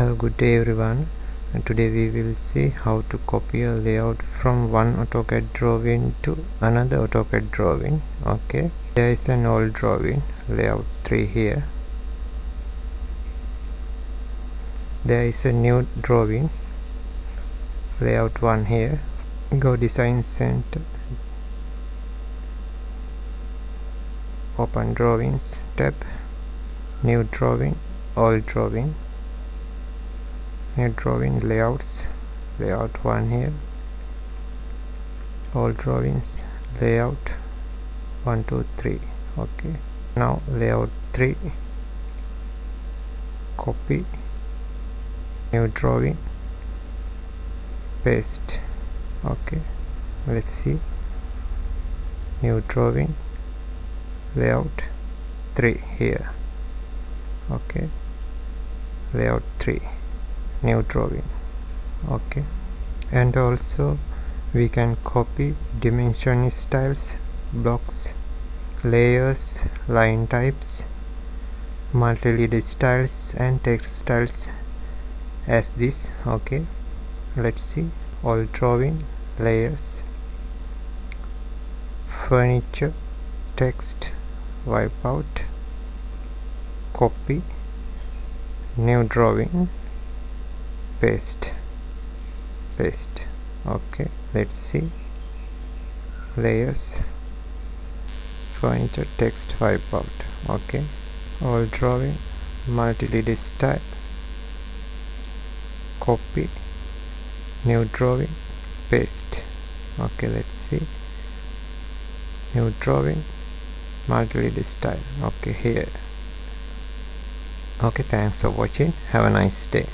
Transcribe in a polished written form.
Have a good day everyone, and today we will see how to copy a layout from one AutoCAD drawing to another AutoCAD drawing. Okay, there is an old drawing, layout 3 here. There is a new drawing, layout 1 here. Go Design Center, open Drawings tab, New Drawing, Old Drawing. New drawing, layouts, layout 1 here, all drawings, layout 1 2 3. Okay, now layout 3, copy, new drawing, paste. Okay, let's see, new drawing, layout 3 here. Okay, layout 3, new drawing. Okay, and also we can copy dimension styles, blocks, layers, line types, multi-leader styles and text styles as this. Okay, let's see, all drawing, layers, furniture, text, wipe out, copy, new drawing, paste. Okay, let's see, layers, furniture, text, wipe out. Okay, all drawing, multi-leader style, copy, new drawing, paste. Okay, let's see, new drawing, multi-leader style. Okay, here. Okay, thanks for watching. Have a nice day.